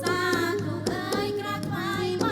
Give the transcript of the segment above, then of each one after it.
សាធុអើយក្រាបថ្វាយប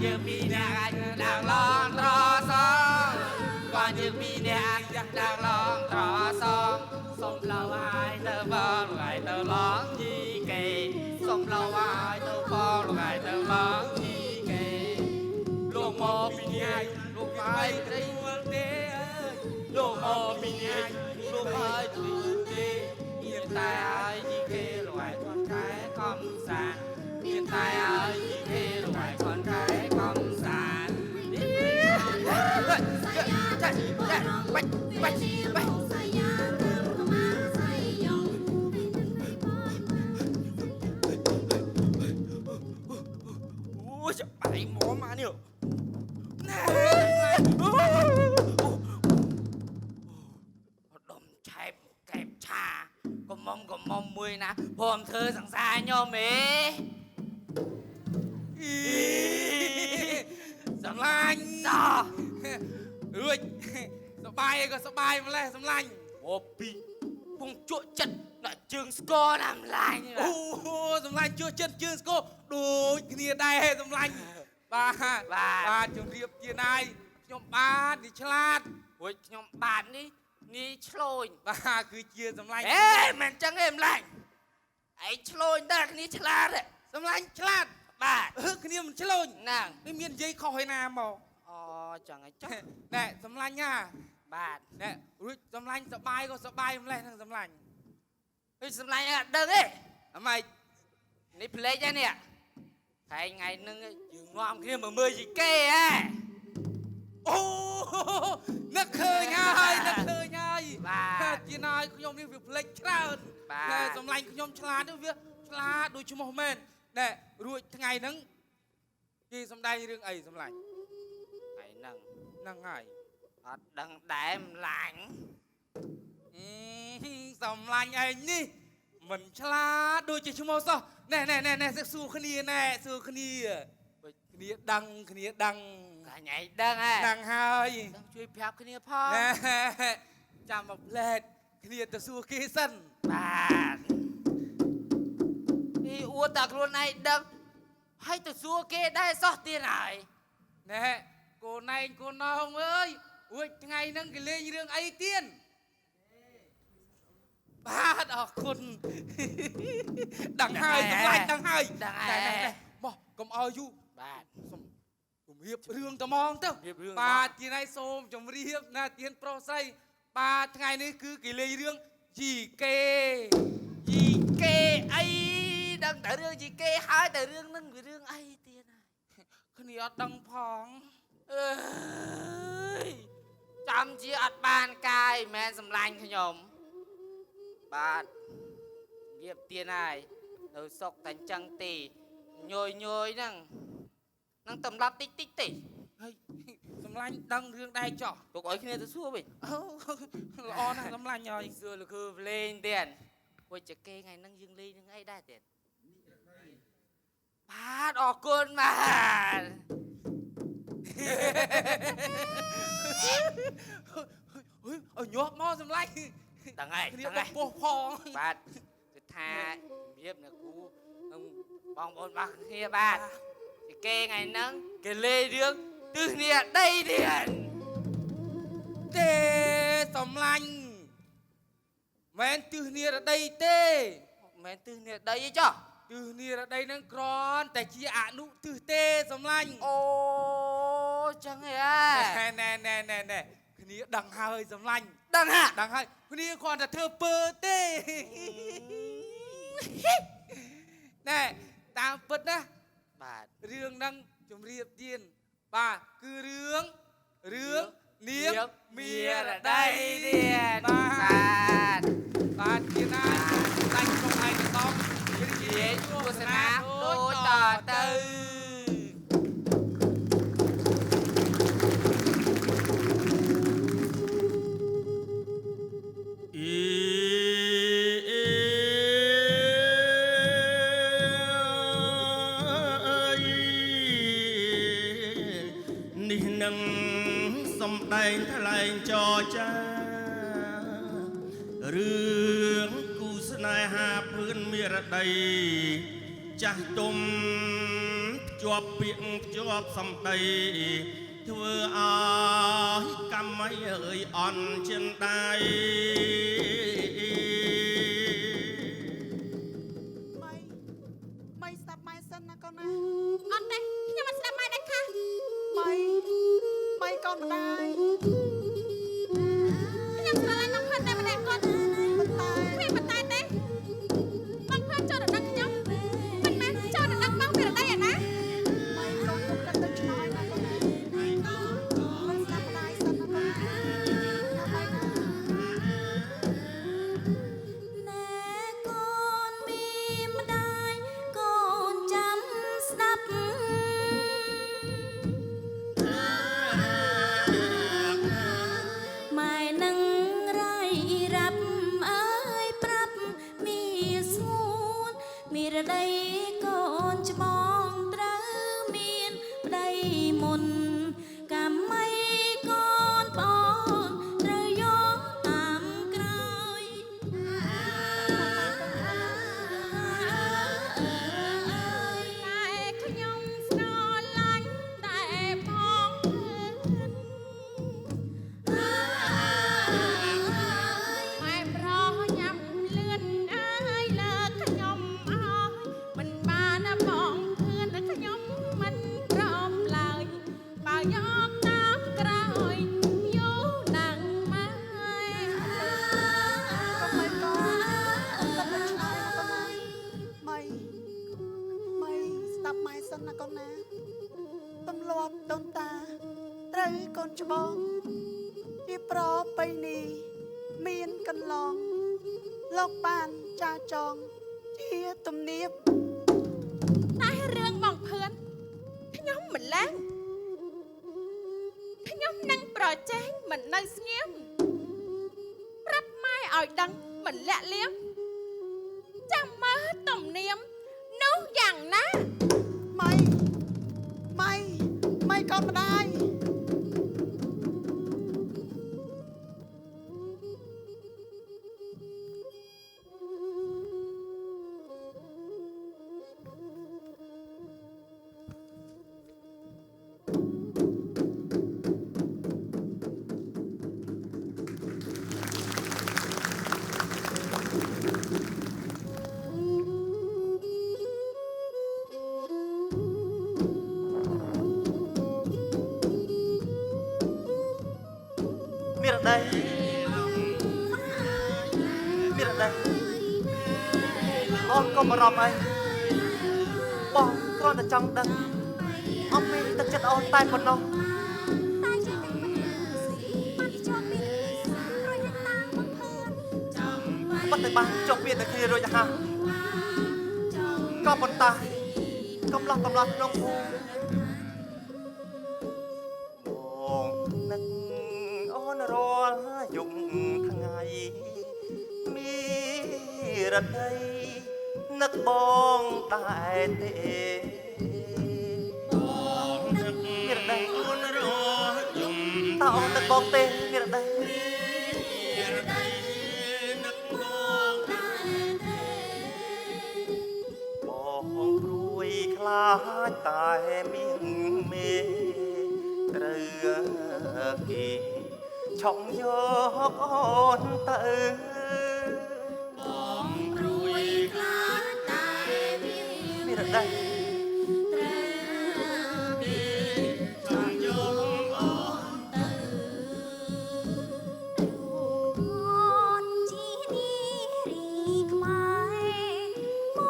យើងពីរនាក់អាចដើរឡងត្រសងគាត់យើងពីរនាក់អាចដើរឡងត្រសងសុំឡៅឲ្យទៅបងឲ្យទៅឡងជីគេសុំឡៅឲ្យទៅបងឲ្យទៅឡងជីគេលោកមកពីនាក់លោកឲ្យត្រីវល់ទេអើយលោកមកពីនាក់លោកឲ្យត្រីវល់ទេមានតែឲ្យជីគេលោកឲ្យគាត់ខែកំសាន្តមានតែឲ្យជីគេលោកឲ្យគាត់ខែកំសាន្តបាច់អូយបាយមកមកនេះណែដុំឆែបកែបឆាកុំមុំមួយណាព្រមធ្វើសង្សារញោមឯសម្លាញ់តរួចសបាយក៏សបាយម្លេះសម្លាញ់អូពីពងជក់ចិត្តដាក់ជើងស្គរណាម្លាញ់អូសម្លាញ់ជក់ចិត្តជើងស្គរដូចគ្នាដែរសម្លាញ់បាទជម្រាបជាណាយខ្ញុំបាទនេះឆ្លាតរួចខ្ញុំបាទនេះងាយឆ្លូញបាទគឺជាសម្លាញ់មិនចឹងទេម្លាញ់ឯងឆ្លូញតែគ្នាឆ្លាតសម្លាញ់ឆ្លាតបាទគ្នាមិនឆ្លូញហ្នឹងនេះមាននិយាយខុសឯណាមកអូចឹងឯងចុះណែសម្លាញ់ណាបាទណែរួចសម្លាញ់សបាយក៏សបាយម្លេះហ្នឹងសម្លាញ់ហិសម្លាញ់អត់ដឹងទេអម៉េចនេះផ្លេចហ្នឹងនេះថ្ងៃហ្នឹងយើងងំគ្នាមើលយីគេហ៎អូនឹកឃើញហើយបាទជាណាយខ្ញុំនេះវាផ្លេចច្រើនតែសម្លាញ់ខ្ញុំឆ្លាតវាឆ្លាតដូចឈ្មោះមែនណែរួចថ្ងៃហ្នឹងគេសំដែងរឿងអីសម្លាញ់ថ្ងៃហ្នឹងហើយអត់ដឹងដែរម្លាញ់សម្លាញ់ឯងនេះមិនឆ្លាតដូចជាឈ្មោះសោះណែសួរគ្នាណែសួរគ្នាគ្នាដឹងកាញ់ឯងដឹងហ៎ដឹងហើយជួយប្រាប់គ្នាផងណែចាំមកផ្លែតគ្នាទៅសួរគេសិនបាទនេះអួតតែខ្លួនឯងដឹងហើយទៅសួរគេដែរសោះទៀតហើយណែកូនឯងកូនน้องអើយរួចថ្ងៃហ្នឹងគេលេងរឿងអីទៀតបាទអរគុណដឹងហើយសម្លាញ់ដឹងហើយបោះកុំឲ្យយូរបាទសូមជម្រាបរឿងត្មងទៅបាទជាណៃសូមជម្រាបណាទៀនប្រុសស្រីបាទថ្ងៃនេះគឺគេលេងរឿងជីគេអីដឹងតែរឿងជីគេហើយតែរឿងហ្នឹងវារឿងអីទៀតហើយគ្នាអត់ដឹងផងអើយចាំជាអត់បានកាយមិនមែនសម្លាញ់ខ្ញុំបាទនិយាយទៀនហើយនៅសុកតែអញ្ចឹងទេញយហ្នឹងតម្លាប់តិចទេហើយសម្លាញ់ដឹងរឿងដែរចោះទុកឲ្យគ្នាទៅសួរវិញល្អណាស់សម្លាញ់ហើយសួរលោកគ្រូលេងទៀតពួកចគេថ្ងៃហ្នឹងយើងលេងនឹងអីដែរទៀតបាទអរគុណបាទអើញាប់មកសម្លាញ់ដឹងហើយគ្នាបោះផងបាទគឺថាជំរាបអ្នកគ្រូបងប្អូនរបស់គ្នាបាទគេថ្ងៃហ្នឹងគេលេងរឿងទិសនេះដីទៀតទេសម្លាញ់មែនទិសនេះដីទេមែនទិសនេះដីអីចុះទិសនេះដីហ្នឹងគ្រាន់តែជាអនុទិសទេសម្លាញ់អូចឹងហ៎ណែគ្នាដឹងហើយសម្លាញ់ដឹងហើយគ្នាគ្រាន់តែធ្វើពើទេណែតាមពិតណាបាទរឿងហ្នឹងជម្រាបទៀនបាទគឺរឿងនាងមារដីទៀតបាទទៀនណាដាច់ក្នុងឯកតងនិយាយទស្សនាដូចតទៅសំដែងថ្លែងចរចារឿងគូស្នេហាភឿនមារដីចាស់ទុំខ្ ជាប់ពាក្យជាប់សំដីធ្វើឲ្យកម្មអើយអន់ចិនដៃម៉ៃស្ដាប់ម៉ែសិនណាកូនណាអត់ទេខ្ញុំមិនស្ដាប់ម៉ែដាច់ខាតម៉ៃកូនម្ដាយខ្ញុំស្រឡាញ់បងផាត់តែម្នាក់គាត់គ្មានបន្តែទេបងផាត់ចូលដល់ដឹងខ្ញុំមិនមែនចូលដល់ដឹងបងពីរដីឯណា ម៉ៃកូនទុកទឹកទៅឆ្លោយណាកូនណាមិនស្ដាប់ម្ដាយសិនណាកូនណាម៉ៃណា ណែកូនមានម្ដាយកូនចាំស្ដាប់ម៉ែនឹងរាយរាប់អើយប្រាប់មានស្ងួនមានរដីកូនច្បងត្រូវមានប្ដីមុនកម្មម៉ៃកូនបងត្រូវយកតាមក្រោយតែខ្ញុំស្រឡាញ់តែផងម៉ែប្រញ៉ាំលឿនអើយលើកខ្ញុំអើយមិនបានបងធឿនខ្ញុំមិនព្រមឡើយបើយកតាមក្រោយយូរណាស់ម៉ែ កុំម៉ៃកូនទុកទៅឆ្លោយណាកូនណាម៉ៃស្ដាប់ម៉ែសិនណាកូនណាទម្លាប់ដូនតាត្រូវកូនច្បងជាប្របីនេះមានកន្លងលោកបានចាចងជាទំនៀម តែរឿងបងភឿនខ្ញុំមិនឡាំខ្ញុំនឹងប្រជែងមិននៅស្ងៀមប្រាប់ម៉ែឲ្យដឹងមិនលាក់លៀមចាំមើលទំនៀមនោះយ៉ាងណា ម៉ៃកូនម្ដាយ មានរដីអូនកុំបារម្ភអីបងគ្រាន់តែចង់ដឹងអំពីទឹកចិត្តអូនតែប៉ុណ្ណោះតែជាតែមិនបានជាប់មានរយតាបងភឿន បាត់តែបានចុះមានតែគ្នារួចទៅហើយក៏ប៉ុន្តែកំឡោះក្នុងភូមិបងនឹកអូនរាល់យប់ថ្ងៃមានរដីនឹកបងតែទេបងនឹកមានរដីអូនរយំ តើអូននឹកបងទេមានរដី មានរដីនឹកបងតែទេ បងព្រួយខ្លាចតែមានមេត្រូវគេឆក់យកអូនទៅបងព្រួយខ្លាចតែមានរដី ចង់យកអូន អូនជីនីរីខ្មែរម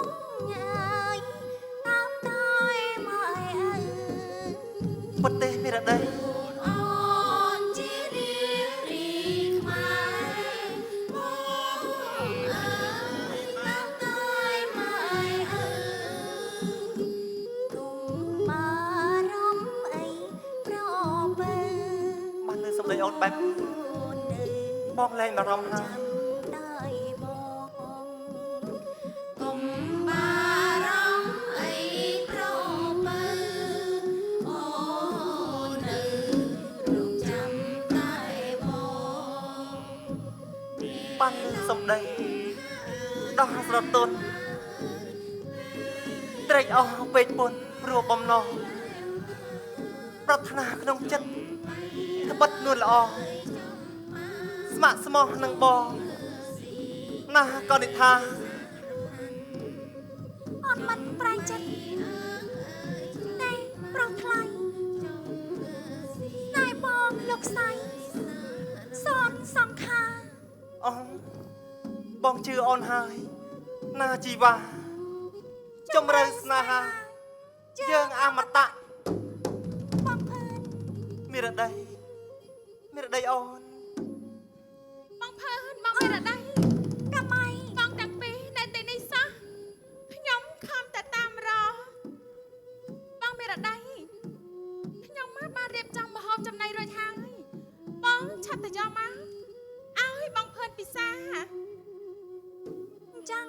កញ៉ាយតាមតែមកអើ ពិតទេមានរដី អូនជីនីរីខ្មែរមកអើតាមតែមកអើទុំបារម្ភអីប្របើ បានលើសម្ដីអូនបែបបងលែងបារម្ភហើយ ได้บอกกុំបារម្ភអីប្របើអូននៅរងចាំតែបង បានលើសម្ដីដោះស្រទន់ត្រេកអរពេកពុន ព្រោះបំណងប្រាថ្នាក្នុងចិត្តក្បិតនួនល្អស្ម័គ្រស្មោះនឹងបងណាក៏និថា អត់មិនប្រែងចិត្តណែប្រុសថ្លៃណែបងលោកស្រីសនសង្ខារ អូបងជឿអូនហើយណាជីវ៉ាជំរឿស្នេហាយើងអមតៈ បងភឿន មេរដីអូន បងភឿនបងមេរដីកាម៉ៃបងទាំងពីរនៅទីនេះសោះខ្ញុំខំតែតាមរបងមេរដីខ្ញុំមកបានរៀបចំម្ហូបចំណីរួចហើយបងឆាប់ទៅយកមកឲ្យបងភឿនពិសាអញ្ចឹង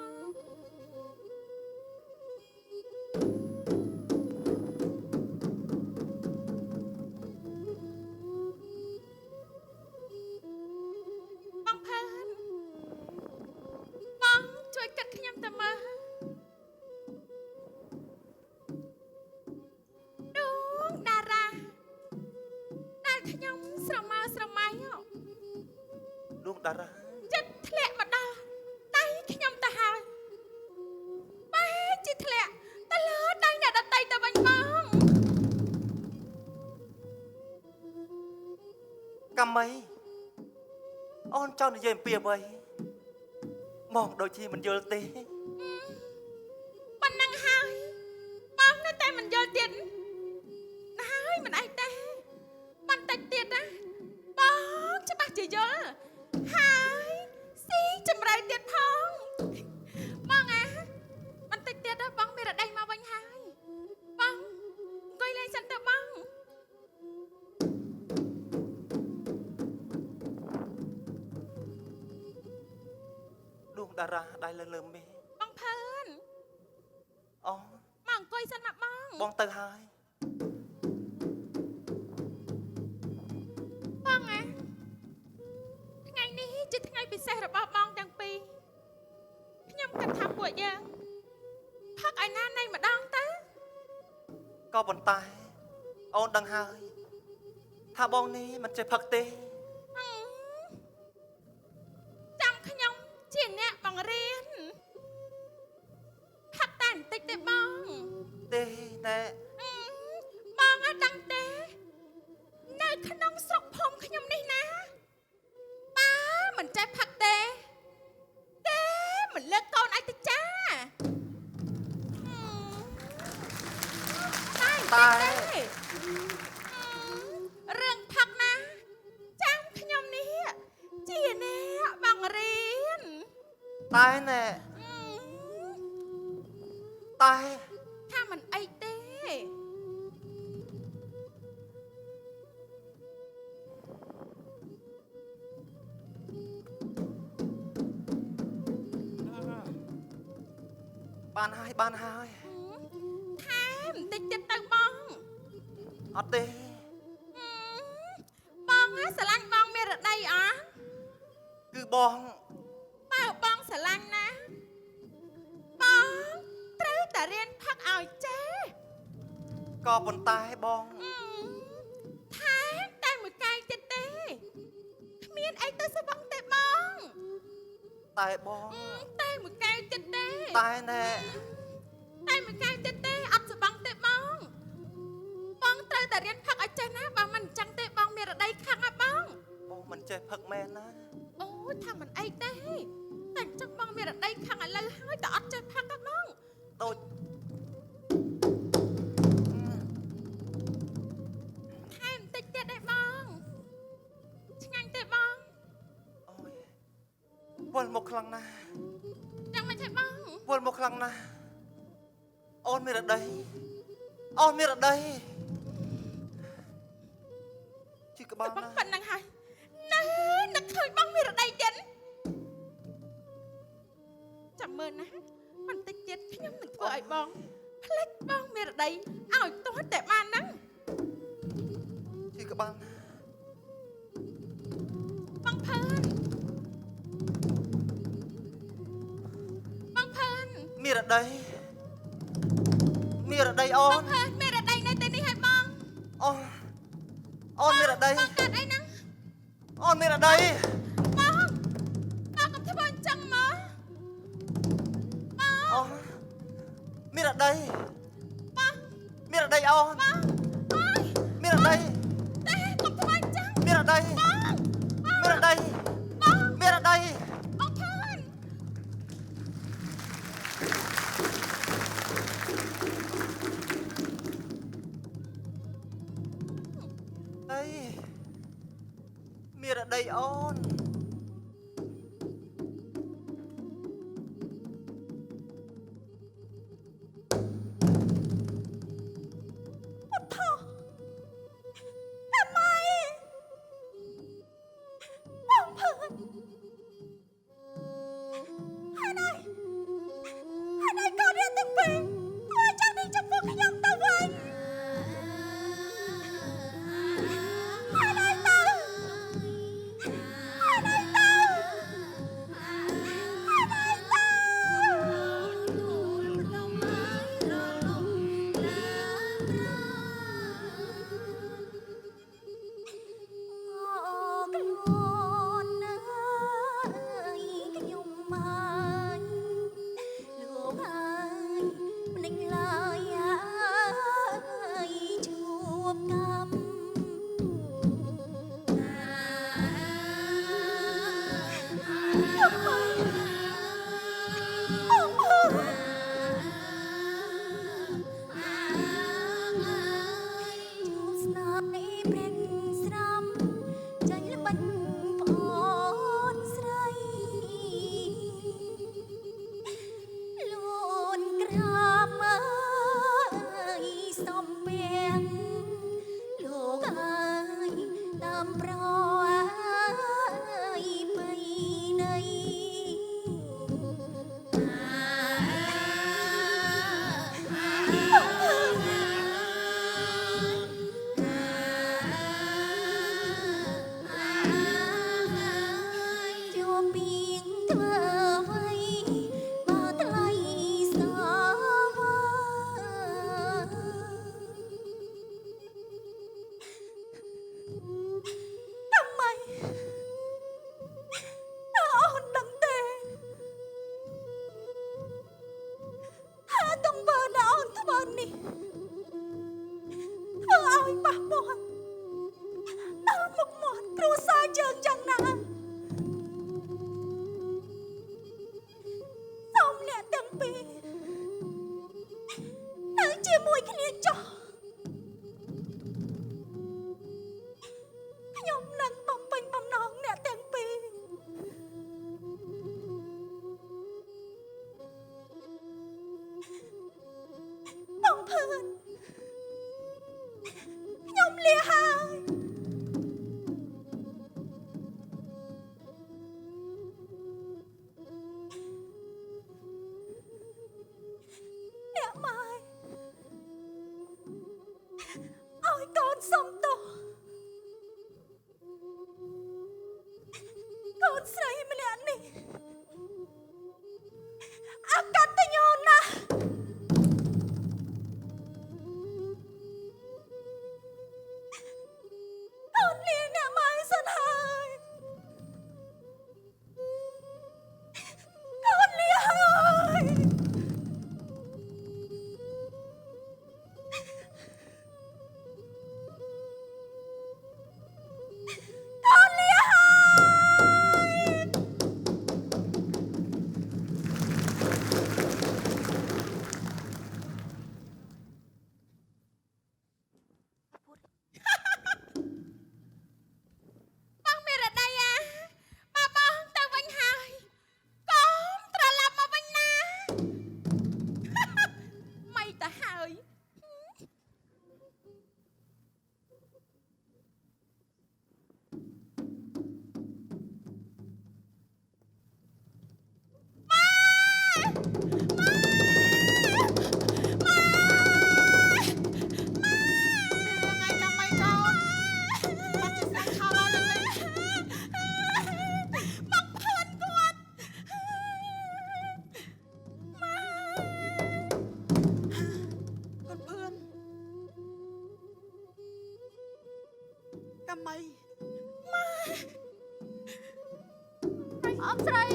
បងភឿនបងជួយកាត់ខ្ញុំទៅមើលដួងតារាដែលខ្ញុំស្រមើស្រមៃ ដួងតារា ចិត្តធ្លាក់មកដល់ដៃខ្ញុំទៅហើយបែរជាធ្លាក់ទៅលើដៃអ្នកដតីទៅវិញបង កាមីអូនចង់និយាយអំពីអ្វីមកដូចជាមិនយល់ទេ ប៉ុណ្ណឹងហើយបងនៅតែមិនយល់ទៀតណាហើយមិនអីទេបន្តិចទៀតណាបងច្បាស់ជាយល់ហើយស៊ីចម្រៅទៀតផងបងអាបន្តិចទៀតណាបងមានរដីមកវិញហើយបងអង្គុយលេងសិនទៅបង ដួងតារាដែលលើមេ បងភឿន អូ មកអង្គុយសិនមកបង បងទៅហើយ បងអាថ្ងៃនេះជាថ្ងៃពិសេសរបស់បងទាំងពីរខ្ញុំគិតថាពួកយើងផឹកឲ្យណានៃម្ដងទៅ ក៏ប៉ុន្តែអូនដឹងហើយថាបងនេះមិនចេះផឹកទេ ចាំខ្ញុំជាអ្នកបង្រៀនផឹកតែបន្តិចទេបង ទេណែ បងអត់ដឹងទេនៅក្នុងស្រុកភូមិខ្ញុំនេះណាបើមិនចេះផឹកទេមិនលើកកូនឲ្យទៅចាតែរឿងផឹកណាចាំខ្ញុំនេះជាអ្នកបង្រៀន តែណែតែ ថាមិនអីទេ បានហើយ ថែមបន្តិចទៀតទៅបង អត់ទេ បងស្រឡាញ់បងមេរដីអត់ គឺបង បើបងស្រឡាញ់ណាបងត្រូវតែរៀនផឹកឲ្យចេះ ក៏ប៉ុន្តែបង ថែមតែមួយកែវទៀតទេគ្មានអីទៅស្វឹងទេបង តែបង តែមួយកែវទៀតទេ តែណែ តែមួយកែវទៀតទេអត់ស្វឹងទេបងបងត្រូវតែរៀនផឹកឲ្យចេះណាបើមិនអញ្ចឹងទេបងមេរដីខឹងហ៎បង បងមិនចេះផឹកមែនណា អូយថាមិនអីទេតែអញ្ចឹងបងមេរដីខឹងឥឡូវហើយតែអត់ចេះផឹកទេបង ដូច ថែមបន្តិចទៀតទេបងឆ្ងាញ់ទេបង អូយវល់មកខ្លាំងណាស់ យ៉ាងមិនទេបង វល់មកខ្លាំងណាស់អូនមេរដីជិះក្បាល បង ណា ប៉ុណ្ណឹងហើយនៅនឹកឃើញបងមេរដីទៀតចាំមើលណាបន្តិចទៀតខ្ញុំនឹងធ្វើឲ្យបងផ្លេចបងមេរដីឲ្យទាស់តែបានហ្នឹង ជិះក្បាលណា បងភឿន មេរដី ប មានរដីអូន ហេតុមានរដីនៅទីនេះហើយបង អូនមានរដី បងកើតអីហ្នឹង អូនមានរដី បងកុំធ្វើអញ្ចឹងមក អូនមានរដី បង មានរដីអូន បងអើយ មានរដី ទេកុំធ្វើអញ្ចឹង មានរដី បង មានរដី បង មានរដី បងធឿន អីមានរដីអូន បងភឿនហើយណៃកូនរៀនទាំងពីរធ្វើចាំនេះចំពោះខ្ញុំទៅវិញហើយណៃទៅហើយណៃទៅហើយណៃទៅខ្ញុំមិនរលំឡើយ ខ្លួនអើយខ្ញុំមកលោកហើយមិនឡើយអើយជួបកម្មជួបស្នាប់នេះព្រេងស្រាំ ចាញ់ល្បិចប្អូនស្រីលូនក្រាបអើយសំពៀងលោកអើយតាមប្រអើយបីនៃជួបពីងធ្វើអ្វីបើថ្លៃសាវាដើម្បី អូនដឹងទេហើយទង្វើដែលអូនធ្វើនេះធ្វើឲ្យប៉ះពាល់ដល់មុខមាត់គ្រួសារយើងយ៉ាងណាសូមអ្នកទាំងពីរនៅជាមួយគ្នាចុះខ្ញុំនឹងបំពេញបំណងអ្នកទាំងពីរ បងភឿនខ្ញុំលាហើយអ្នកម៉ែឲ្យកូនសុំទោសកូនស្រីម្នាក់នេះអកតញ្ញូណាស់ អូនលាអ្នកម៉ែសិនហើយអូនលាហើយអូនលាហើយ ông srei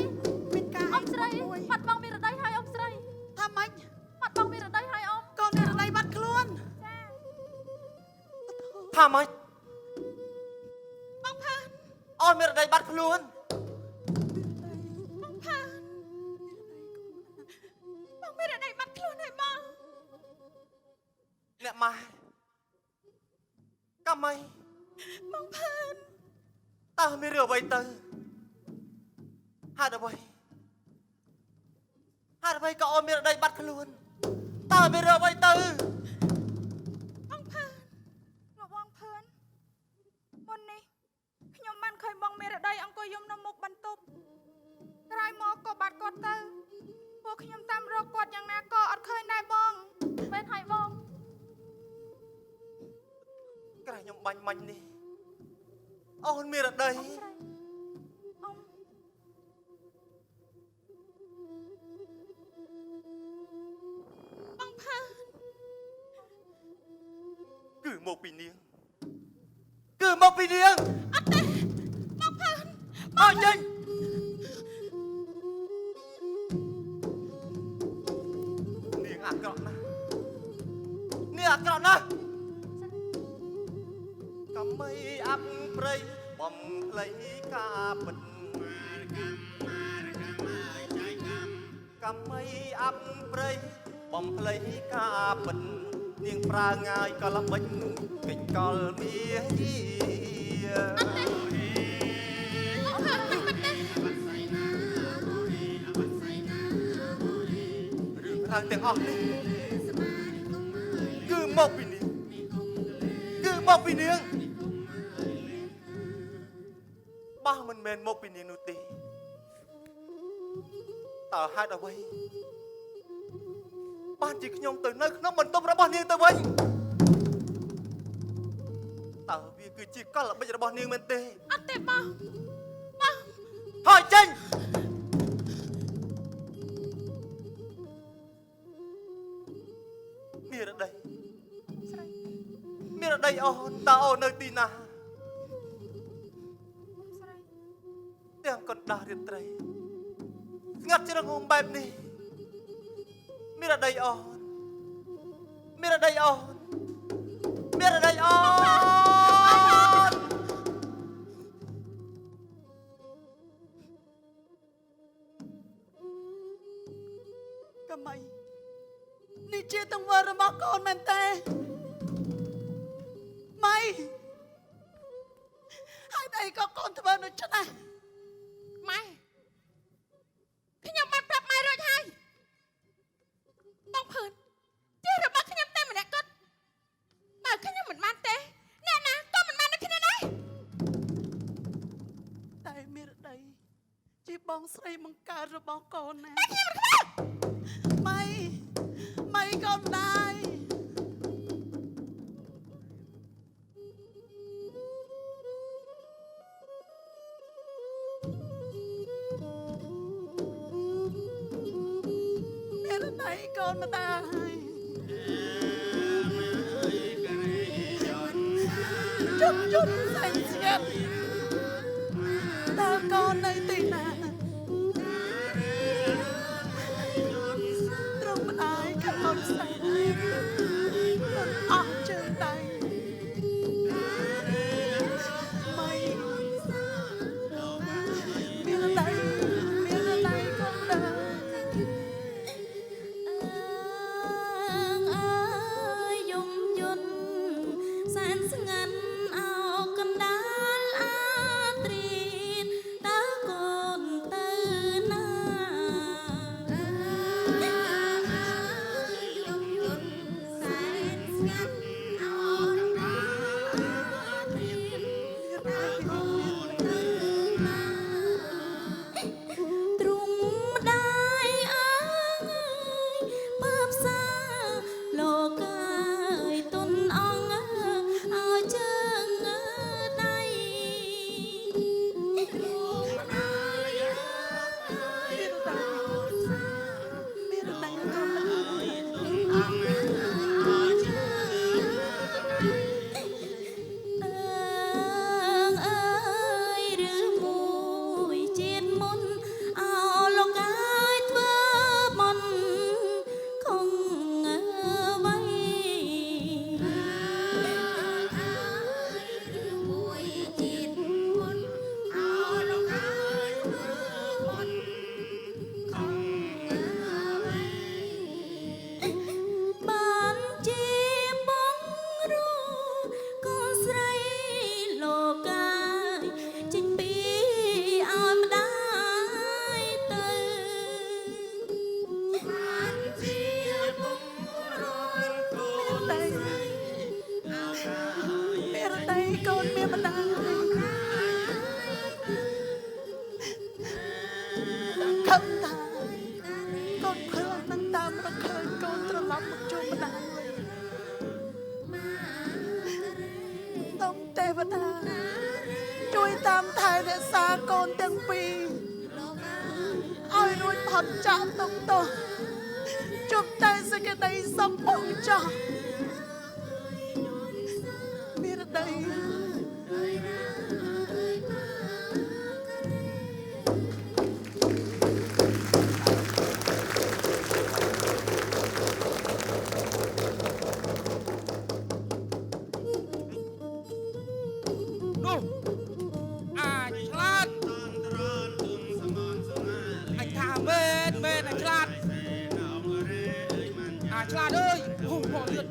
មានការ ông srei មួយ បាត់បង់មានរដីហើយông srei ថាម៉េច បាត់បង់មានរដីហើយông កូនអ្នកដៃបាត់ខ្លួន ថាម៉េច បងផាន អូនមានរដីបាត់ខ្លួន បងផានបងមានដៃបាត់ខ្លួនហើយបង អ្នកម៉ែកាម៉ៃ បងផាន តើមានរឿងអ្វីទៅហេតុអ្វីក៏អូនមានរដីបាត់ខ្លួនតើមានរឿងអ្វីទៅ បងផានលោកបងផានមុននេះខ្ញុំបានឃើញបងមេរដីអង្គុយយំនៅមុខបន្ទប់ក្រោយមកក៏បាត់គាត់ទៅពួកខ្ញុំតាមរកគាត់យ៉ាងណាក៏អត់ឃើញដែរបងមែនហើយបង ក្រែងខ្ញុំបាញ់មាញ់នេះអូនមានរដី បងផាន គឺមកពីនាងគឺមកពីនាង អត់ទេបងផាន អត់ចេញនាងអាក្រក់ណាស់នាងអាក្រក់ណាស់កំបីអាប់ព្រៃបំផ្លៃការពិតកំបីអាប់ព្រៃបំផ្លៃការពិតនាងប្រើងាយក៏ល្បិចកិច្ចកលមាយា រឿងរ៉ាវទាំងអស់នេះគឺមកពីនាងបើមិនមែនមកពីនាងនោះទេតើហេតុអ្វីបានជាខ្ញុំទៅនៅក្នុងបន្ទប់របស់នាងទៅវិញតើវាគឺជាកលល្បិចរបស់នាងមែនទេ អត់ទេបង ហើយចេញមានរដីអូនតើអូននៅទីណាទាំងកណ្ដាលរាត្រីស្ងាត់ជ្រងំបែបនេះមានរដីអូនកម៉ៃនេះជាទង្វើរបស់កូនមែនទេម៉ៃហើយអីក៏កូនធ្វើដូចនេះម៉ៃខ្ញុំបានប្រាប់ម៉ែរួចហើយបងភឿនជារបស់ខ្ញុំតែម្នាក់គាត់បើខ្ញុំមិនបានទេអ្នកណាក៏មិនបានដូចគ្នាដែរតែមេរដីជាបងស្រីបង្កើតរបស់កូនណាម៉ៃក៏ដែរ con mà ta chút chút xanh xiết ta con nơi tình à trong ai cả con xanh con óc trên tay mây miếng tay con đã ស្ងាត់អោកណ្ដាលអាត្រៀតតើកូ នទាំងពីរឲ្យរួចផុតចាកទុកទោសជប់តែសេចក្តីសុខផងចុះមេរដីនោះអាចឆ្លាតអញថាមែនអញឆ្លាតអាចឆ្លាតអើយហូរលឿន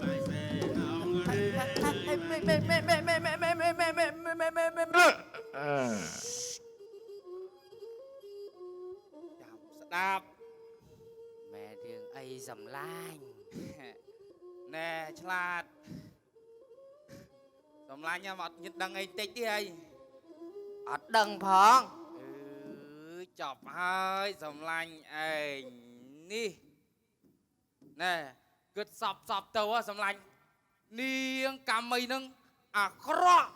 ស្ដាប់មែនរឿងអីសំឡាញ់ណែឆ្លាតសំឡាញ់មកអត់ញឹកដឹងអីតិចទេអីអត់ដឹងផងចប់ហើយសំឡាញ់ឯងនេះណែគិតសពទៅសំឡាញ់នាងកម្មមីនឹងអាក្រក់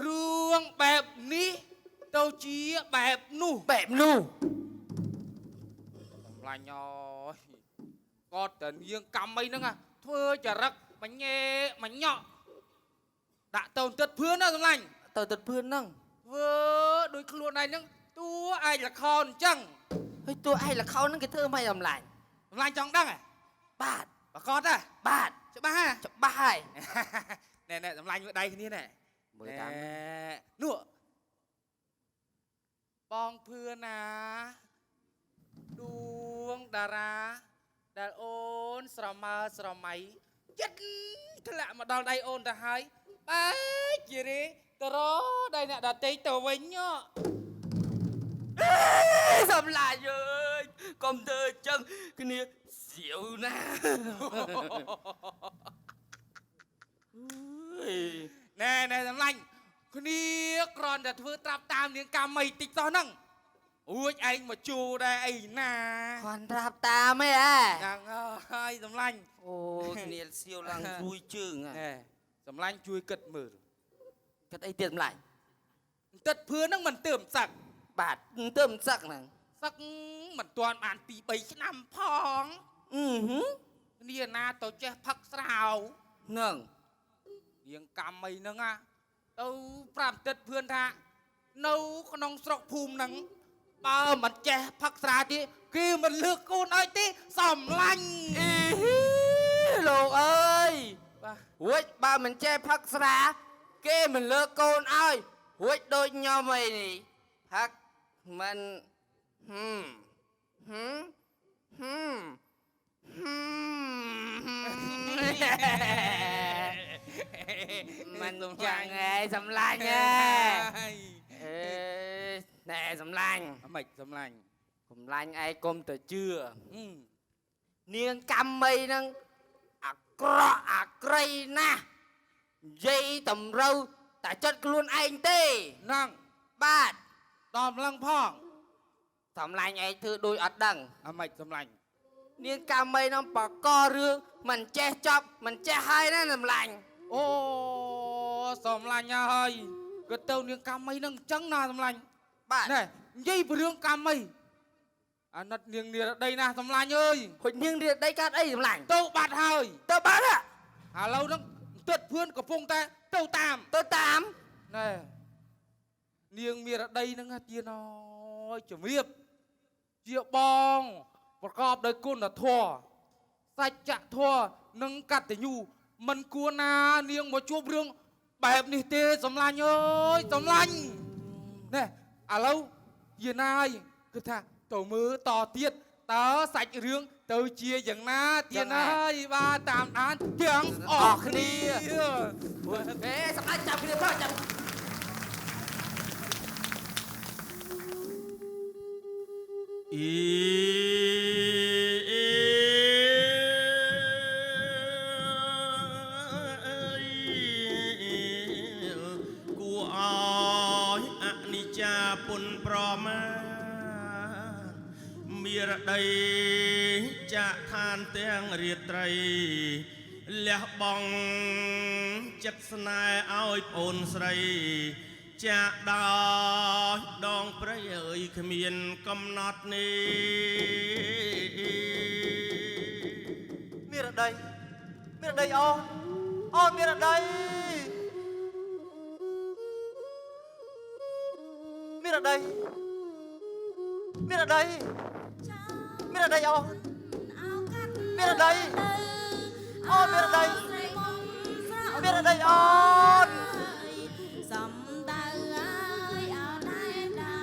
រឿងបែបនេះទៅជាបែបនោះសំឡាញ់អើយគាត់តែនាងកម្មមីនឹងធ្វើចរិតមញ៉េមញក់ដាក់ទៅទឹកភឿនណាសំឡាញ់ទៅទឹកភឿនហ្នឹងធ្វើដោយខ្លួនឯងហ្នឹងតួឯកលខោនអញ្ចឹងហើយតួឯកលខោនហ្នឹងគេធ្វើមិនសំឡាញ់ចង់ដឹងហ៎បាទប្រកបហ៎បាទច្បាស់ហើយណែសំឡាញ់មើលដៃគ្នាណែមើលតាមនោះបងភឿនណាដួងតារាដែលអូនស្រមើស្រមៃចិត្តធ្លាក់មកដល់ដៃអូនទៅហើយបែកជារេទៅរដៃអ្នកដតីទៅវិញសំឡាញ់អើយកុំធ្វើអញ្ចឹងគ្នាសៀវណាណែសំឡាញ់គ្នាគ្រាន់តែធ្វើត្រាប់តាមនាងកម្មមីតិចតោះហ្នឹងអួចឯងមកជួដែរអីណាគ្រាន់ត្រាប់តាមឯងហ្នឹងហើយសំឡាញ់អូគ្នាសៀវឡើងព្រួយជើងសំឡាញ់ជួយគិតមើលគិតអីទៀតសំឡាញ់ទឹកភឿនហ្នឹងមិនទើបសឹកបាទទើបសឹកហ្នឹងសឹកមិនទាន់បាន2 3ឆ្នាំផងគ្នាណាទៅចេះផឹកស្រាវហ្នឹងនាងកម្មមីហ្នឹងទៅប្រាប់ទឹកភឿនថានៅក្នុងស្រុកភូមិហ្នឹងបើមិនចេះផឹកស្រាទេគេមិនលើកកូនឲ្យទេសំឡាញ់លោកអើយរួចបើមិនចេះផឹកស្រាគេមិនលើកកូនឲ្យរួចដូចខ្ញុំអីនេះផឹកមិនមិនចឹងឯងសំឡាញ់ណែសំឡាញ់មិនសំឡាញ់ឯងកុំទៅជឿនាងកម្មមីហ្នឹងអាក្រក់អាក្រៃណាស់និយាយតម្រូវតែចិត្តខ្លួនឯងទេហ្នឹងបាទដល់ម្លឹងផងសំឡាញ់ឯងធ្វើដូចអត់ដឹងមិនសំឡាញ់នាងកម្មមីហ្នឹងបកករឿងមិនចេះចប់មិនចេះហើយណាសំឡាញ់អូសំឡាញ់ហើយក៏ទៅនាងកម្មមីហ្នឹងអញ្ចឹងណាសំឡាញ់បាទណែនិយាយពីរឿងកម្មមីអាណិតនាងនិរដីណាសំឡាញ់អើយហុចនាងនិរដីកាត់អីសំឡាញ់ទៅបាត់ហើយទៅបាត់ឥឡូវហ្នឹងទឹកភឿនកំពុងតែទៅតាមណែនាងនិរដីហ្នឹងទៀនអើយជំរាបជាបងប្រកបដោយគុណធម៌សច្ចធម៌និងកតញ្ញូមិនគួរណានាងមកជួបរឿងបែបនេះទេសំឡាញ់អើយសំឡាញ់ណែឥឡូវយាណាយគឺថាទៅមើលតទៀតតើសាច់រឿងទៅជាយ៉ាងណាទៀតហើយបាទតាមដានទាំងអស់គ្នាសម្រាប់ចាប់គ្នាផងចាប់អ៊ីគួរឲ្យអនិច្ចាពុនប្រមាមេរដីចាក់ឋានទាំងរាត្រីលះបង់ចិត្តស្នេហ៍ឲ្យប្អូនស្រី ចាក់ដោយដងព្រៃអើយគ្មានកំណត់នេះ មានរដីអូនមានរដីមានរដីមានរដីមានរដីអូនមានរដីអូនមានរដីមានរដីអូន សំដៅអើយអោណែនណា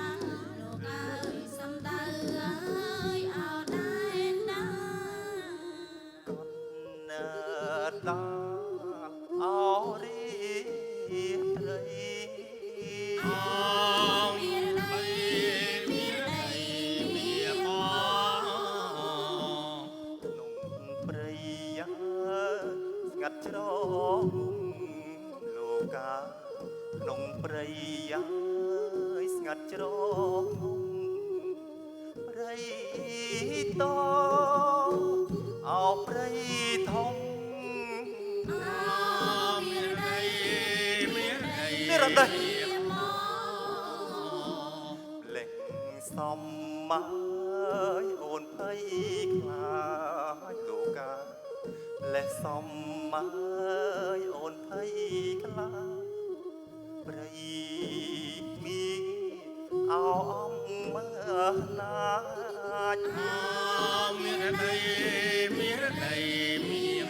លោកអើយសំដៅអើយអោណែនណា ណើតាអរីត្រី អងមានដីមានដីមានអ ក្នុងព្រៃស្ងាត់ជ្រងលោកកាក្នុងព្រៃស្ងាត់ជ្រងព្រៃតអោព្រៃធំ មានដីមានដី មានរដីលេងសំមកអូនភ័យខ្លាចលោកកាលេះសំមកអូនភ័យខ្លាចព្រៃមីអោអំមើណាច មានដីមានដីមាន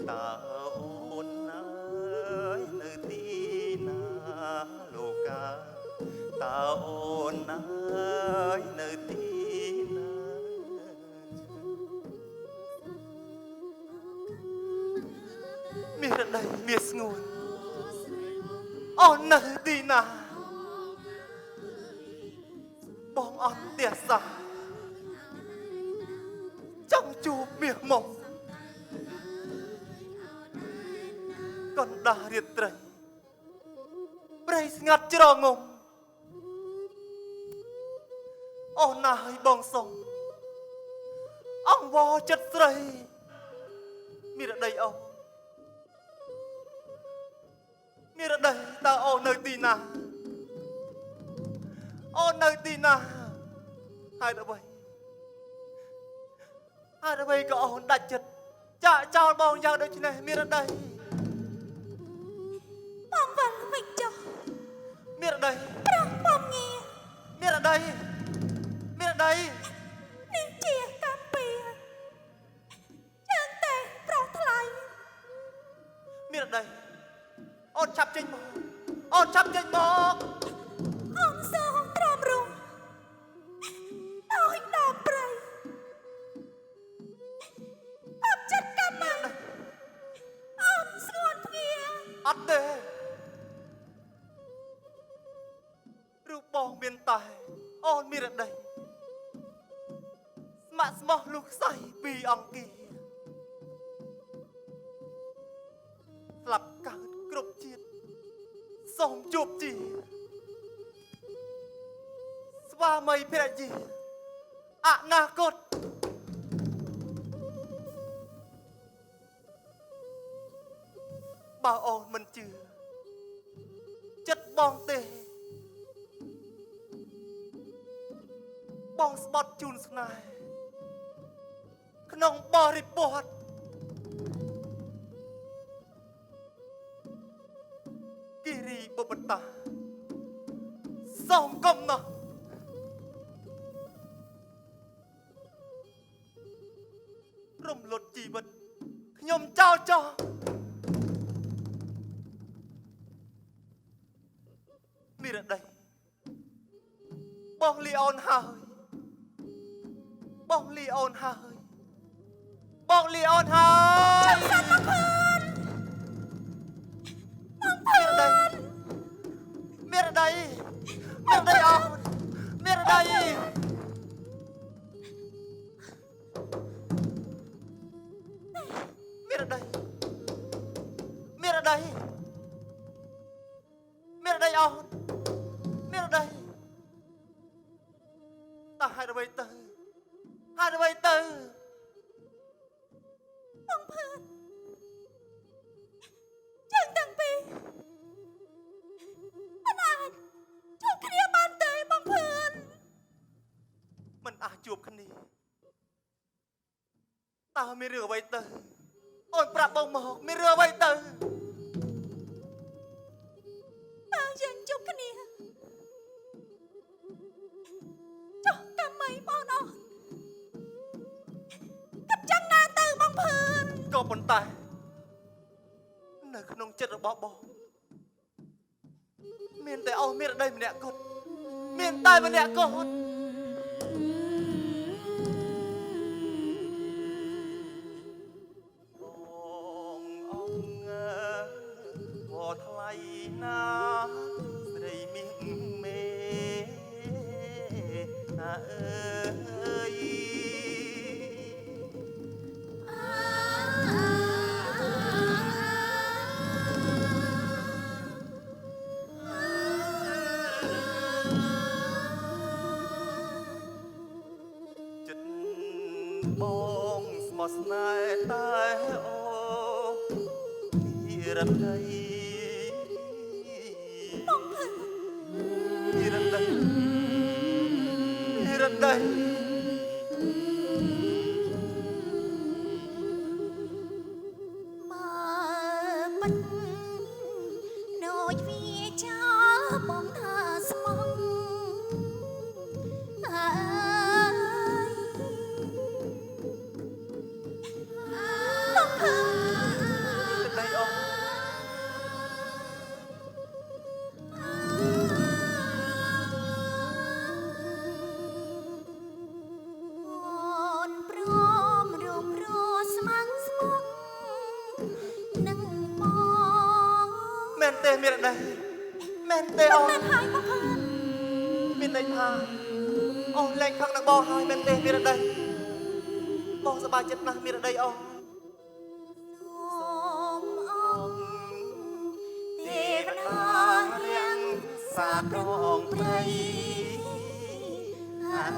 តើអូនអើយនៅទីណាលោកកាតើអូនអើយនៅទីណាមានរដីមានស្ងួនអូននៅទីណាបងអត់ផ្ទះសាចង់ជួបមាសមកកណ្ដាលរាត្រីព្រៃស្ងាត់ជ្រងងំអូនណាឲ្យបងសុំអង្វរចិត្តស្រីមានរដីអូនមានរដីតើអូននៅទីណាអូននៅទីណាហើយអ្វីក៏អូនដាច់ចិត្តចាក់ចោលបងយ៉ាងដូចនេះមានរដី បងវល់វិញចុះ មានរដី ប្រោះបងងា មានរដីមានរដី នេះជាកម្ពីយ៉ាងតែប្រោះថ្លៃ មានរដីអូនឆាប់ចេញមកអូនឆាប់ចេញមក អូនសូមទ្រាំរងឲ្យដល់ព្រៃអត់ចិត្តកម្មមិនអូនស្ងួនភ្ងា អត់ទេរូបបងមានតែអូនមានរដីស្មាក់ស្មោះលុះខ្សែពីអង្គាស្លាប់កើតគ្រប់ជាតិសូមជួបជាស្វាមីភរិយាអនាគតបើអូនមិនជឿចិត្តបងទេបងស្បត់ជូនស្នេហ៍ក្នុងបរិបទគិរីបុបតាសូមកំណត់រំលត់ជីវិតខ្ញុំចោលចោលមានរដីបងលីអូនហើយបងលីអូនហើយបងលីអូនហើយចាំសិនមកភឿនមានរដីមានរដីមានរដីអូនមានរដីមានរដីមានរដីមានរដីអូនមានរដីតើហេតុអ្វីទៅហេតុអ្វីទៅ បងភឿនយើងទាំងពីរ ជួបគ្នាតើមានរឿងអ្វីទៅអូនប្រាប់បងមកមានរឿងអ្វីទៅ តើយើងជួបគ្នាចុះកម្មម៉ៃបងអស់កាត់ចឹងណាទៅបងភឿន ក៏ប៉ុន្តែនៅក្នុងចិត្តរបស់បងមានតែអស់មានរដីម្នាក់គត់មានតែម្នាក់គត់បងអង្គវត្តថ្លៃណាស្រីមាសមេអើយ ចិត្តបងស្មោះស្នេហ៍តែអូនិរដីនិរដីនិរដី មើលបិទដូចវាចាបងថាស្មងអើយបងភឿន ដីអូ អូនព្រមរួមរស់ស្មាំងស្មងនឹងបង មែនទេមានរដីមែនទេអូ មែនហើយបងភឿន មានន័យថាអូលែងខឹងនឹងបងហើយមែនទេមានរដីបងសប្បាយចិត្តណាស់មានរដីអូ សូមអងទេវតារាំង សាក្រងព្រៃអើ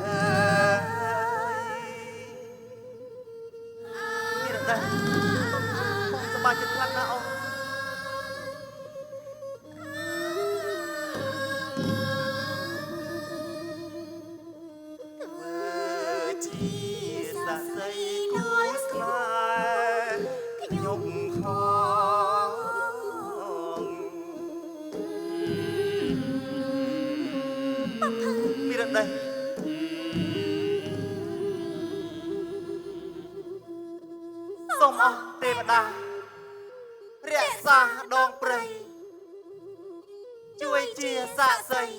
យមានរដីបងសប្បាយចិត្តខ្លាំងណាស់អូ ជាសរសៃគូស្នេហ៍ខ្ញុំខងមានរដីសូមអស់ទេវតារក្សាដងព្រៃជួយជាស័ក្តិសិទ្ធិ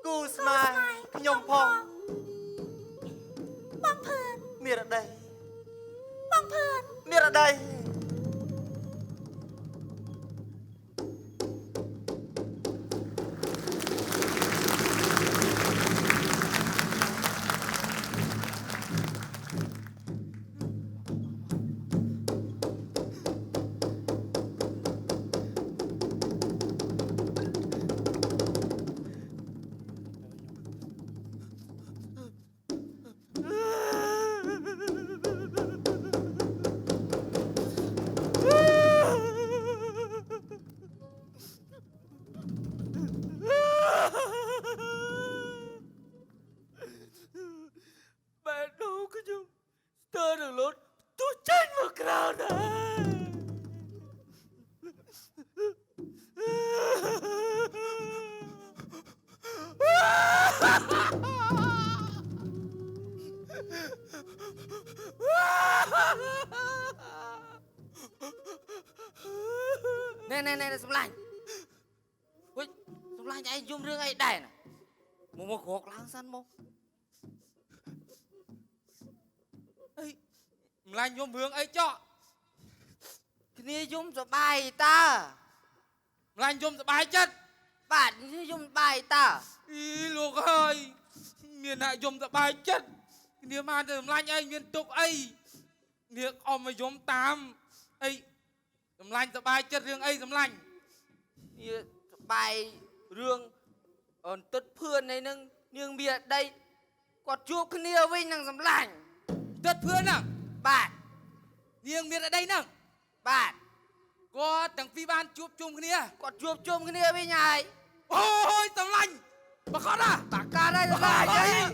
គូស្នេហ៍ខ្ញុំផង បងភឿន មានរដី បងភឿន មានរដី nè sầm lạnh ui sầm lạnh ai zoom rương ai đẻ nè một gọt lang san một ấy lạnh zoom rương ai cho cái này zoom cho bài ta lạnh zoom cho bài chất bạn zoom bài ta ý luộc ơi miền lại zoom cho bài chất nếu mà sầm lạnh ai miền tục ấy nếu ông mà zoom tam ấy sầm lạnh cho bài chất riêng ấy sầm lạnh bài rương ở tất phương này nâng nhưng bịa đây quạt chuột cái nia với năng sầm lạnh tất phương nè bạn nhưng bịa ở đây nè bạn có thằng phi ban chuột chung cái nia quạt chuột chung cái nia với nhài ôi sầm lạnh bà con à bà ca đây là bà đây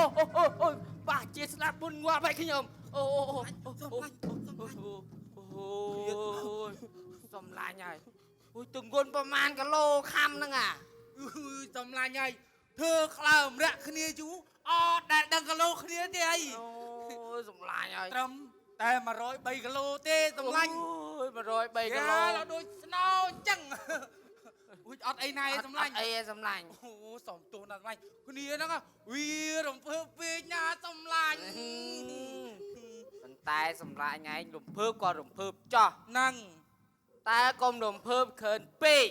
អូបាក់ជាស្ដាប់មុនងាប់ហើយខ្ញុំអូសំឡាញ់ហើយអូយទង្ងន់ប្រមាណគីឡូខំហ្នឹងអាសំឡាញ់ហើយធ្វើក្លើមរាក់គ្នាយូអត់ដែលដឹងគីឡូគ្នាទេអីអូយសំឡាញ់ហើយត្រឹមតែ103គីឡូទេសំឡាញ់អូយ103គីឡូដល់ដូចស្នោអញ្ចឹងអូយអត់អីណែសំឡាញ់អត់អីសំឡាញ់អូសំទោសណាស់សំឡាញ់គ្នាហ្នឹងវារំភើបពេកណាសំឡាញ់ប៉ុន្តែសំឡាញ់ឯងរំភើបក៏រំភើបចោះហ្នឹងតែកុំរំភើបខឿនពេក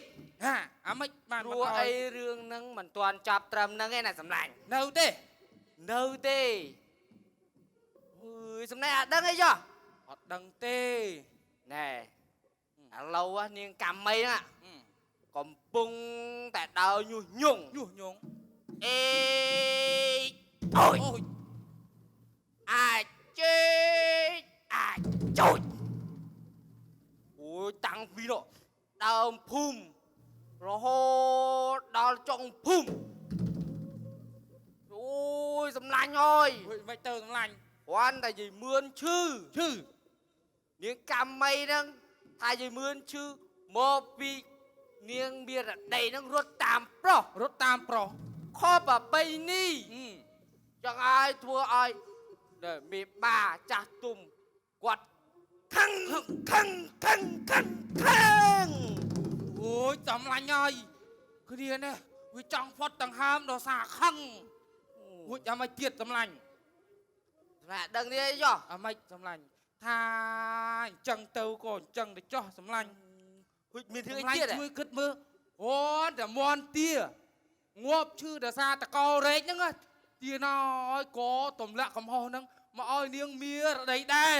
ហាអាម៉េចបានព្រោះអីរឿងហ្នឹងមិនទាន់ចាប់ត្រឹមហ្នឹងឯណាសំឡាញ់នៅទេអើយសំណែអត់ដឹងអីចុះអត់ដឹងទេណែឥឡូវនាងកម្មមីហ្នឹងកំពុងតែដើរញុះញង់អេអូយអាចជេអាចជួយអូយតាំងពីនោះដើមភូមិរហូតដល់ចុងភូមិអូយសំឡាញ់អើយមិនទៅសំឡាញ់គ្រាន់តែនិយាយមឿនឈឺនាងកម្មមីហ្នឹងថានិយាយមឿនឈឺមកពីនាងមានរដីហ្នឹងរត់តាមប្រុសខបប្របីនេះចង់ឲ្យធ្វើឲ្យមេបាចាស់ទុំគាត់ខឹងអូយសំឡាញ់ហើយគ្នានេះវាចង់ផុតដង្ហើមដល់សារខឹងអូយអាម៉េចទៀតសំឡាញ់សម្រាប់ដឹងទេចុះអាម៉េចសំឡាញ់ថាអញ្ចឹងទៅក៏អញ្ចឹងទៅចុះសំឡាញ់ហុយមានរឿងអីទៀតជួយគិតមើលអូតែមន់ទាងាប់ឈឺដោយសារតកោរែកហ្នឹងទាណឲ្យកទម្លាក់កំហុសហ្នឹងមកឲ្យនាងមារដីដែរ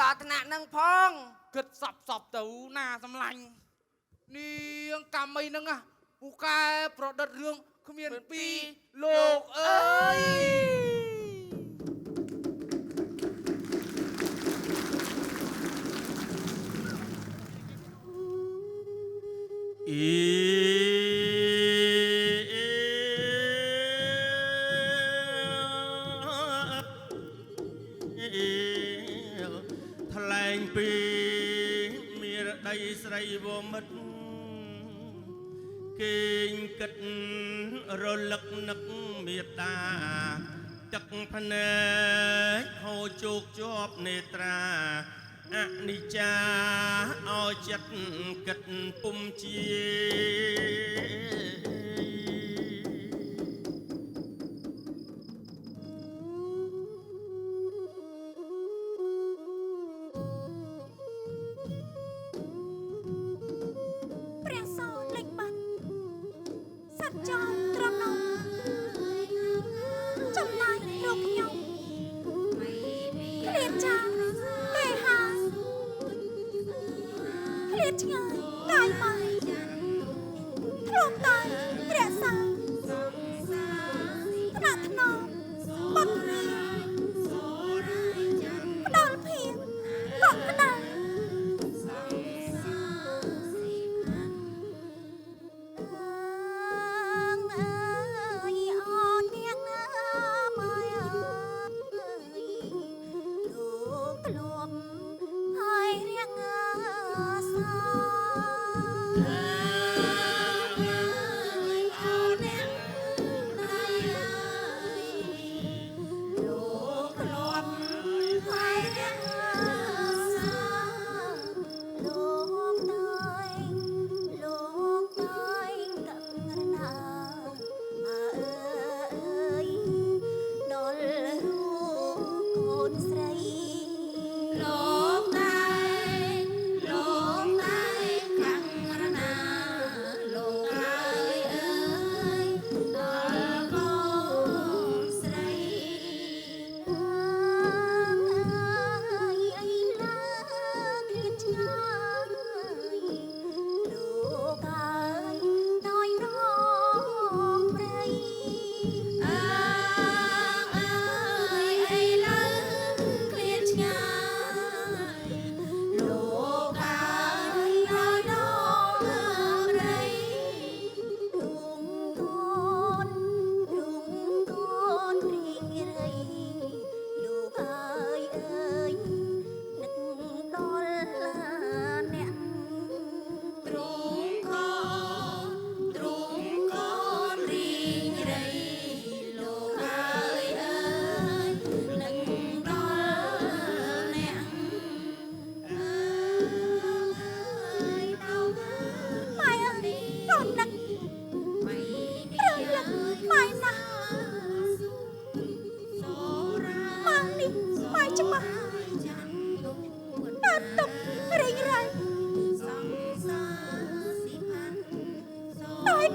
ដល់ថ្នាក់ហ្នឹងផងគិតសពទៅណាសំឡាញ់នាងកម្មមីហ្នឹងពូកែប្រឌិតរឿងគ្មានពីរលោកអើយថ្លែងពីមារដីស្រីវមិត្តគេងគិតរលឹកនឹកមេត្តាទឹកភ្នែកហូរជោគជាប់នេត្រាអនិច្ចាឲ្យចិត្តគិតពុំជាព្រះសោលេចបាត់សត្វចោលត្រង់នោះចំណាយលោកខ្ញុំឃ្លាតចាទេហាឃ្លាតឆ្ងាយកាយមកធ្លាប់តែរក្សាថ្នាក់ថ្នមបុត្រនាផ្ដល់ភាពកក់ក្ដៅអ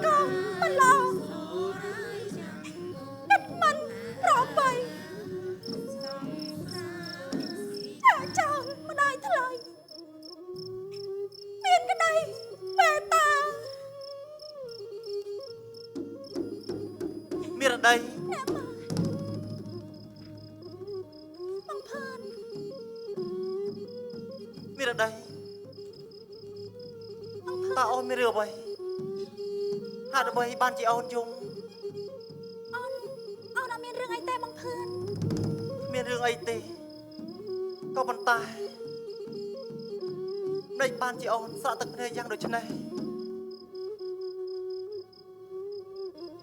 ក៏មិនល្អដឹកមិនប្របីចោលម្ដាយថ្លៃមានក្តីមេត្តា មានរដី អ្នកម៉ែបងផាន មានរដីតើអូនមានរឿងអ្វីហាក់អ្វីបានជាអូនយំ អូនអត់មានរឿងអីទេបងផាន មានរឿងអីទេក៏ប៉ុន្តែម្ដេចបានជាអូនស្រក់ទឹកភ្នែកយ៉ាងដូចនេះ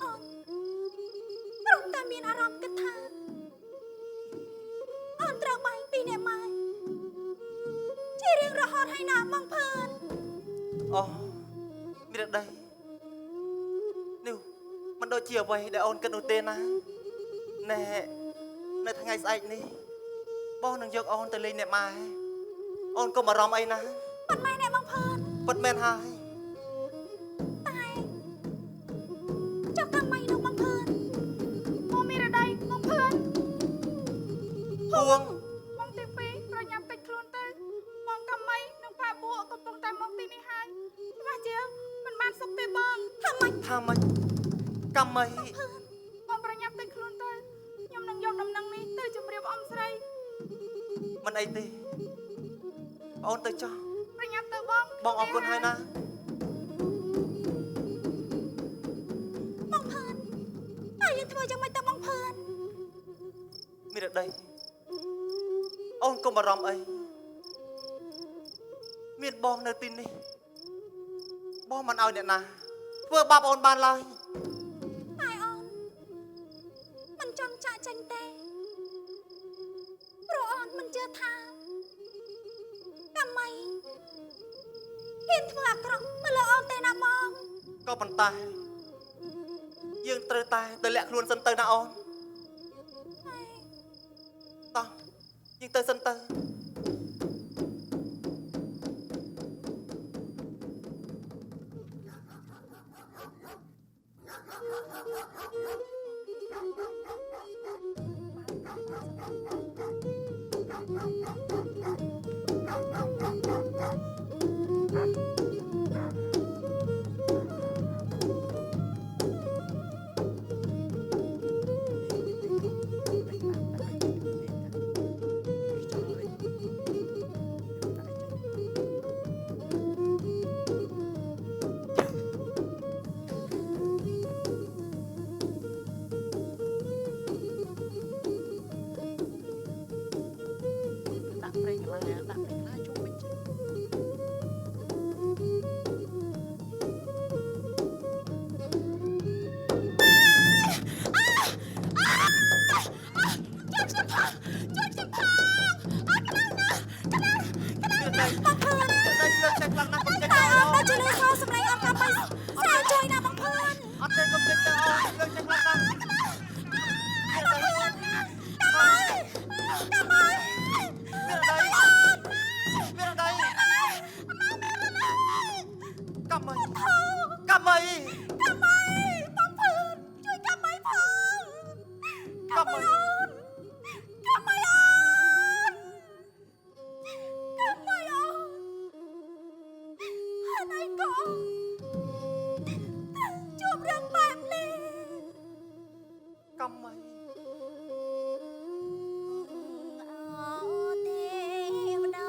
អូនរំតែមានអារម្មណ៍គិតថាអូនត្រូវបែកពីអ្នកម៉ែជារៀងរហូតហើយណាបងផាន អូមានរដីនេះមិនដូចជាអ្វីដែលអូនគិតនោះទេណាណែនៅថ្ងៃស្អែកនេះបងនឹងយកអូនទៅលេងអ្នកម៉ែអូនកុំអារម្មណ៍អីណា ប៉ុន្តែអ្នកបងផាន ពិតមែនហើយ តែចុះកម្មៃនោះបងផានមកមានរដីបងផាន ហួង បងទីពីរប្រញាប់តិចខ្លួនទៅបងកម្មៃនឹងផាបួកកំពុងតែមកទីនេះហើយច្បាស់ជាមិនបានសុខទេបងថាម៉េច ថាម៉េចកម្មមី បងប្រញាប់តិចខ្លួនទៅខ្ញុំនឹងយកដំណឹងនេះទៅជម្រាបអ៊ំស្រី មិនអីទេអូនទៅចោះ ប្រញាប់ទៅបង បងអរគុណហើយណា បងផានតែយើងធ្វើយ៉ាងម៉េចទៅបងផាន មានរដីអូនកុំអារម្មណ៍អីមានបងនៅទីនេះបងមិនឲ្យអ្នកណាធ្វើបាបអូនបានឡើយ តែអូនមិនចង់ចាក់ចេញទេព្រោះអូនមិនជឿថាកម្មៃហ៊ានធ្វើអាក្រក់មកលើអូនទេណាបង ក៏ប៉ុន្តែយើងត្រូវតែទៅលាក់ខ្លួនសិនទៅណាអូន ហើយ តោះយើងទៅសិនទៅ ដាក់ប្រេងកន្លះដាក់ប្រេងកន្លះជុំវិញ បងភឿនទៅលើចេះខ្លាំងណាស់កុំចេះ តែ ទៅ អូ អូ ន ន ដល់ជាលឺសោសម្លេងអូនកម្មៃស្រាវជួយណាបងភឿន អត់ទេកុំចេះទៅអូនលើចេះខ្លាំងណាស់ កម្មៃ មានរដីមានរដីកម្មមីកម្មមី កម្មៃបងភឿនជួយកម្មៃផងកម្មៃអូនកម្មៃអូនកម្មៃអូនហេតុអីក៏ជួបរឿងបែបនេះ កម្មមី អូទេវតា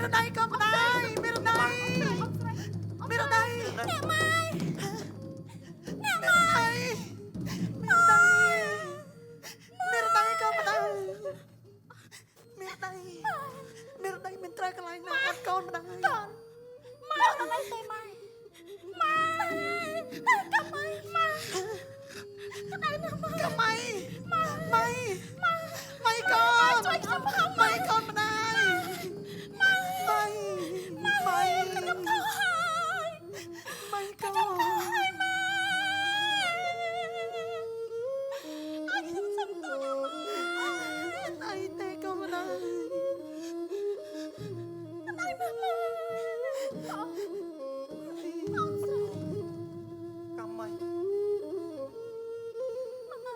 រដៃក៏មិនដែរមានរដៃមានរដៃ អ្នកម៉ែ មានរដៃមានរដៃក៏មិនដែរមានរដៃមានត្រូវកន្លែងណាអត់កូនមិនដែរ ម៉ែអត់អីទេម៉ែម៉ែតែកុំអីម៉ែក្តៅណាស់ម៉ែ កម៉ៃម៉ៃកូន ជួយខ្ញុំផង ម៉ៃកូនមិនដែរម៉ៃខ្ញុំទៅហើយ ម៉ៃកូន ហើយម៉ែអញខ្ញុំសុំទោសណាម៉ែ អីទេក៏មិនដែរ អីម៉ែម៉ែអូនស្រី កំម៉ៃ ម៉ែ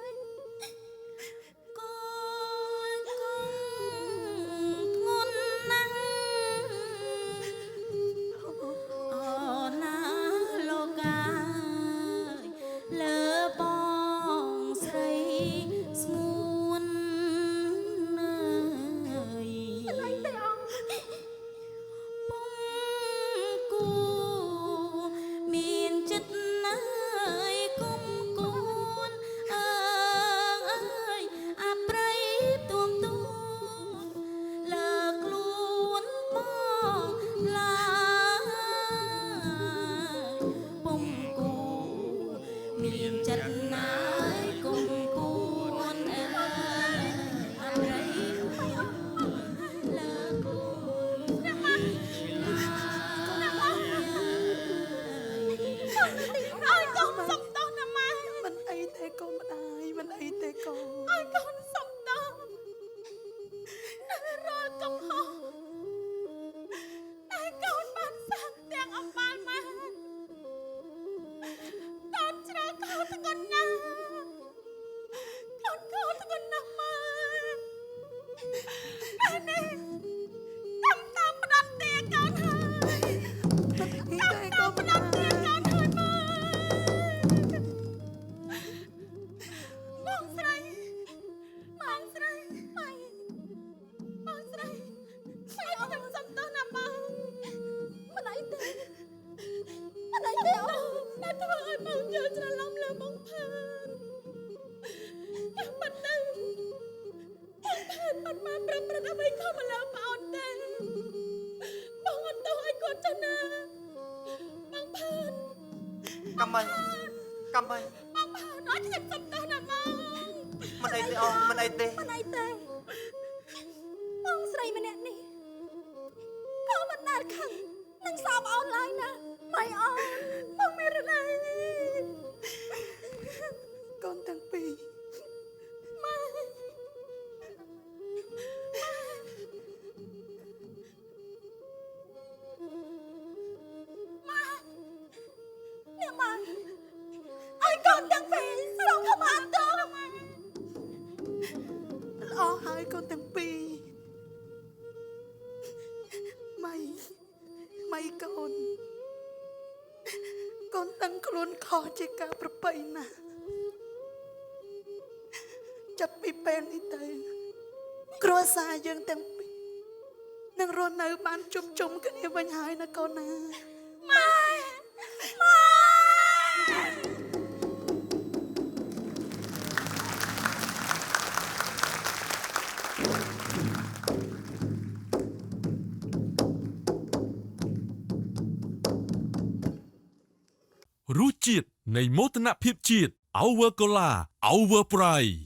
កូនកូនធ្ងន់ណាស់អូណាលោកកាយលើបងស្រីស្ងួនអើយអីទេអង្គពុំគូមានចិត្តណាយគុំគួនអើយអាប្រៃទួមទួលើខ្លួនបងឡើយពុំគូមានចិត្តណាយគុំគួនអើយអាប្រៃលើខ្លួនអើយកូនសុំទោសណាម៉ែ មិនអីទេក៏មិនដែរមិនអីទេក៏ ឲ្យកូនសុំទោសនៅរាល់កំហុសតែកូនបានសាងទាំងអំបាលម៉ែកូនជ្រើកោតកូនណាកូនកោតកូនណាម៉ែម៉ែនេះតាមផ្ដាំទាកូនហើយ មិនអីទេក៏មិនដែរ បងស្រីបងស្រីម៉ៃបងស្រីម៉ៃអត់ខ្ញុំសុំទោសណាបងមិនអីទេអូនតែធ្វើឲ្យបងយល់ច្រឡំលើបងផានចាំមិនដឹងបងផានមិនបានប្រព្រឹត្តអ្វីខុសមកលើបងទេបងអត់ទោសឲ្យគាត់ចុះណាបងផាន កំម៉ៃ បងផានអត់ខ្ញុំសុំទោសណាបង មិនអីទេអូមិនអីទេ មិនអីទេបងស្រីម្នាក់នេះក៏មិនដែលខឹងនឹងសោបអូនឡើយណាម៉ៃអូនបងមានរណៃ កូនទាំងពីរ ម៉ែអ្នកម៉ែឲ្យកូនទាំងពីរសុំខមាទោសម៉ែ ល្អហើយកូនទាំងពីរម៉ៃកូនកូនដឹងខ្លួនខុសជាការប្រប្រៃណាស់ចាប់ពីពេលនេះទៅគ្រួសារយើងទាំងពីរនឹងរស់នៅបានជុំគ្នាវិញហើយណាកូនណា ម៉ែ រសជាតិនៃមោទនភាពជាតិ Our Cola Our Pride